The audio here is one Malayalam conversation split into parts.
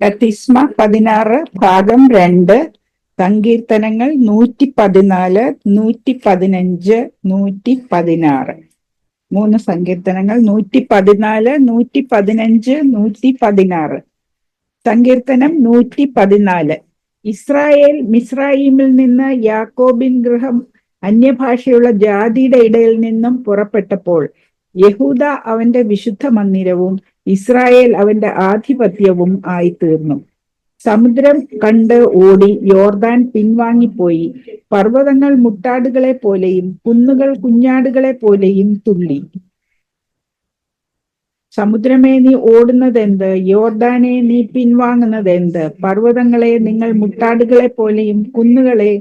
കത്തിസ്മ 16 ഭാഗം 2 സങ്കീർത്തനങ്ങൾ 114, 115, 116. 3 സങ്കീർത്തനങ്ങൾ 114, 115, 116. സങ്കീർത്തനം 114. ഇസ്രായേൽ മിസ്രയീമിൽ നിന്ന് യാക്കോബിൻ ഗൃഹം അന്യഭാഷയുള്ള ജാതിയുടെ ഇടയിൽ നിന്നും പുറപ്പെട്ടപ്പോൾ യഹൂദ അവന്റെ വിശുദ്ധ മന്ദിരവും ഇസ്രായേൽ അവന്റെ ആധിപത്യവും ആയിത്തീർന്നു. സമുദ്രം കണ്ട് ഓടി യോർദാൻ പിൻവാങ്ങിപ്പോയി. പർവ്വതങ്ങൾ മുട്ടാടുകളെ പോലെയും കുന്നുകൾ കുഞ്ഞാടുകളെ പോലെയും തുള്ളി. സമുദ്രമേ, നീ ഓടുന്നതെന്ത്? യോർദാനെ, നീ പിൻവാങ്ങുന്നതെന്ത്? പർവ്വതങ്ങളെ, നിങ്ങൾ മുട്ടാടുകളെ പോലെയും കുന്നുകളെ,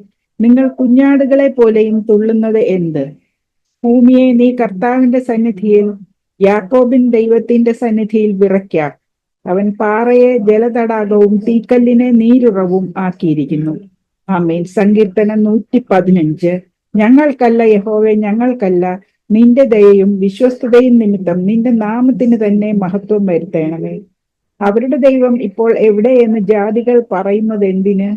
നിങ്ങൾ കുഞ്ഞാടുകളെ പോലെയും തുള്ളുന്നത് എന്ത്? ഭൂമിയെ, നീ കർത്താവിന്റെ സന്നിധിയിൽ, യാക്കോബിൻ ദൈവത്തിന്റെ സന്നിധിയിൽ വിറയ്ക്ക. അവൻ പാറയെ ജലതടാകവും തീക്കല്ലിനെ നീരുറവും ആക്കിയിരിക്കുന്നു. ആമേൻ. സങ്കീർത്തനം 115. ഞങ്ങൾക്കല്ല യഹോവേ, ഞങ്ങൾക്കല്ല, നിന്റെ ദയയും വിശ്വസ്തതയും നിമിത്തം നിന്റെ നാമത്തിന് തന്നെ മഹത്വം വരുത്തണമേ. അവരുടെ ദൈവം ഇപ്പോൾ എവിടെയെന്ന് ജാതികൾ പറയുന്നത് എന്തിന്?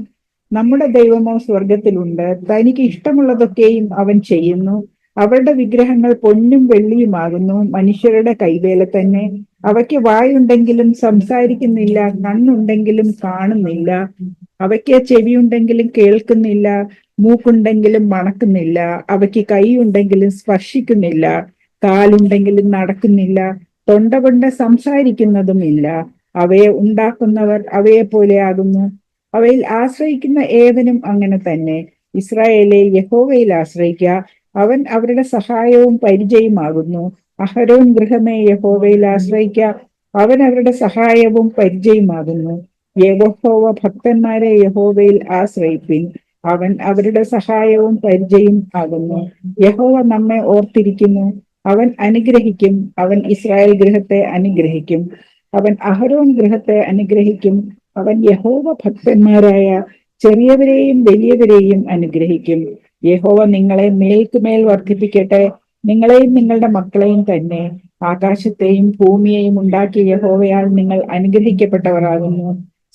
നമ്മുടെ ദൈവമോ സ്വർഗത്തിലുണ്ട്. തനിക്ക് ഇഷ്ടമുള്ളതൊക്കെയും അവൻ ചെയ്യുന്നു. അവരുടെ വിഗ്രഹങ്ങൾ പൊന്നും വെള്ളിയുമാകുന്നു, മനുഷ്യരുടെ കൈവേല തന്നെ. അവയ്ക്ക് വായുണ്ടെങ്കിലും സംസാരിക്കുന്നില്ല, കണ്ണുണ്ടെങ്കിലും കാണുന്നില്ല. അവയ്ക്ക് ചെവിയുണ്ടെങ്കിലും കേൾക്കുന്നില്ല, മൂക്കുണ്ടെങ്കിലും മണക്കുന്നില്ല. അവയ്ക്ക് കൈയുണ്ടെങ്കിലും സ്പർശിക്കുന്നില്ല, കാലുണ്ടെങ്കിലും നടക്കുന്നില്ല, തൊണ്ട കൊണ്ട് സംസാരിക്കുന്നതുമില്ല. അവയെ ഉണ്ടാക്കുന്നവർ അവയെ പോലെ ആകുന്നു. അവയിൽ ആശ്രയിക്കുന്ന ഏവനും അങ്ങനെ തന്നെ. ഇസ്രായേലെ, യഹോവയിൽ ആശ്രയിക്കുക, അവൻ അവരുടെ സഹായവും പരിചയമാകുന്നു. അഹരോൻ ഗൃഹമേ, യഹോവയിൽ ആശ്രയിക്കുക, അവൻ അവരുടെ സഹായവും പരിചയമാകുന്നു. യഹോവ ഭക്തന്മാരെ യഹോവയിൽ ആശ്രയിപ്പിൻ, അവൻ അവരുടെ സഹായവും പരിചയം ആകുന്നു. യഹോവ നമ്മെ ഓർത്തിരിക്കുന്നു, അവൻ അനുഗ്രഹിക്കും. അവൻ ഇസ്രായേൽ ഗൃഹത്തെ അനുഗ്രഹിക്കും, അവൻ അഹരോൻ ഗൃഹത്തെ അനുഗ്രഹിക്കും. അവൻ യഹോവ ഭക്തന്മാരായ ചെറിയവരെയും വലിയവരെയും അനുഗ്രഹിക്കും. യഹോവ നിങ്ങളെ മേൽക്കുമേൽ വർദ്ധിപ്പിക്കട്ടെ, നിങ്ങളെയും നിങ്ങളുടെ മക്കളെയും തന്നെ. ആകാശത്തെയും ഭൂമിയെയും ഉണ്ടാക്കിയ യഹോവയാൽ നിങ്ങൾ അനുഗ്രഹിക്കപ്പെട്ടവരാകുന്നു.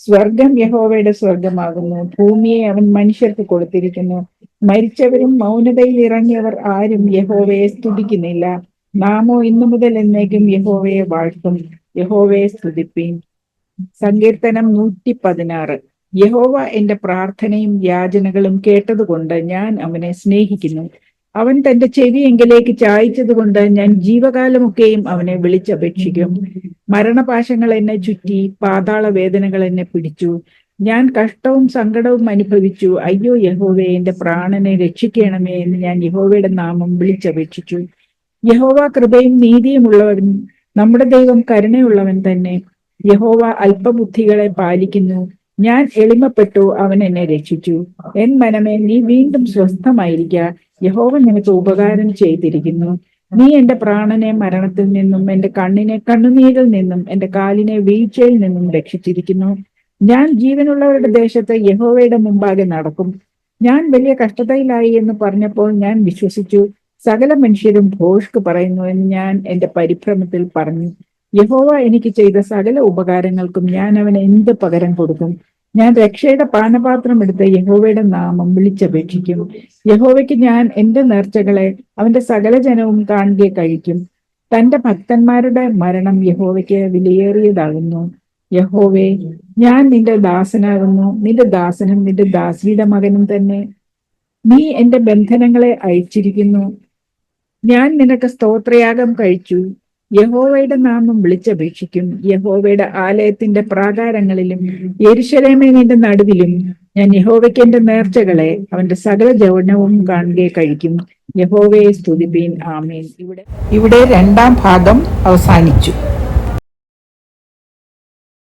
സ്വർഗം യഹോവയുടെ സ്വർഗമാകുന്നു, ഭൂമിയെ അവൻ മനുഷ്യർക്ക് കൊടുത്തിരിക്കുന്നു. മരിച്ചവരും മൗനതയിൽ ഇറങ്ങിയവർ ആരും യഹോവയെ സ്തുതിക്കുന്നില്ല. നാമോ ഇന്നു മുതൽ എന്നേക്കും യഹോവയെ വാഴ്ത്തും. യഹോവയെ സ്തുതിപ്പീൻ. സങ്കീർത്തനം 116. യഹോവ എന്റെ പ്രാർത്ഥനയും യാചനകളും കേട്ടതുകൊണ്ട് ഞാൻ അവനെ സ്നേഹിക്കുന്നു. അവൻ തന്റെ ചെവി എങ്കിലേക്ക് ചായ്ച്ചതുകൊണ്ട് ഞാൻ ജീവകാലമൊക്കെയും അവനെ വിളിച്ചപേക്ഷിക്കും. മരണപാശങ്ങൾ എന്നെ ചുറ്റി, പാതാള വേദനകൾ എന്നെ പിടിച്ചു. ഞാൻ കഷ്ടവും സങ്കടവും അനുഭവിച്ചു. അയ്യോ യഹോവേ, എന്റെ പ്രാണനെ രക്ഷിക്കണമേ എന്ന് ഞാൻ യഹോവയുടെ നാമം വിളിച്ചപേക്ഷിച്ചു. യഹോവ കൃപയും നീതിയുമുള്ളവൻ, നമ്മുടെ ദൈവം കരുണയുള്ളവൻ തന്നെ. യഹോവ അല്പബുദ്ധികളെ പാലിക്കുന്നു. ഞാൻ എളിമപ്പെട്ടു, അവൻ എന്നെ രക്ഷിച്ചു. എൻ മനമേ, നീ വീണ്ടും സ്വസ്ഥമായിരിക്ക. യഹോവ നിനക്ക് ഉപകാരം ചെയ്തിരിക്കുന്നു. നീ എന്റെ പ്രാണനെ മരണത്തിൽ നിന്നും, എന്റെ കണ്ണിനെ കണ്ണുനീരിൽ നിന്നും, എന്റെ കാലിനെ വീഴ്ചയിൽ നിന്നും രക്ഷിച്ചിരിക്കുന്നു. ഞാൻ ജീവനുള്ളവരുടെ ദേശത്ത് യഹോവയുടെ മുമ്പാകെ നടക്കും. ഞാൻ വലിയ കഷ്ടതയിലായി എന്ന് പറഞ്ഞപ്പോൾ ഞാൻ വിശ്വസിച്ചു. സകല മനുഷ്യരും ഭോഷ്ക് പറയുന്നു എന്ന് ഞാൻ എന്റെ പരിഭ്രമത്തിൽ പറഞ്ഞു. യഹോവ എനിക്ക് ചെയ്ത സകല ഉപകാരങ്ങൾക്കും ഞാൻ അവന് എന്ത് പകരം കൊടുക്കും? ഞാൻ രക്ഷയുടെ പാനപാത്രം എടുത്ത് യഹോവയുടെ നാമം വിളിച്ചപേക്ഷിക്കും. യഹോവയ്ക്ക് ഞാൻ എന്റെ നേർച്ചകളെ അവന്റെ സകല ജനവും കാണുകെ കഴിക്കും. തന്റെ ഭക്തന്മാരുടെ മരണം യഹോവയ്ക്ക് വിലയേറിയതാകുന്നു. യഹോവേ, ഞാൻ നിന്റെ ദാസനാകുന്നു, നിന്റെ ദാസനും നിന്റെ ദാസിയുടെ മകനും തന്നെ. നീ എന്റെ ബന്ധനങ്ങളെ അയച്ചിരിക്കുന്നു. ഞാൻ നിനക്ക് സ്തോത്രയാഗം കഴിച്ചു. യഹോവയുടെ നാമം വിളിച്ചപേക്ഷിക്കും. യഹോവയുടെ ആലയത്തിന്റെ പ്രാകാരങ്ങളിലും യെരൂശലേമേ നിന്റെ നടുവിലും ഞാൻ യഹോവയ്ക്ക് എന്റെ നേർച്ചകളെ അവന്റെ സകല ജവനവും കാണുകെ കഴിക്കും. യഹോവയെ സ്തുതിപ്പീൻ. ആമേൻ. ഇവിടെ 2ാം ഭാഗം അവസാനിച്ചു.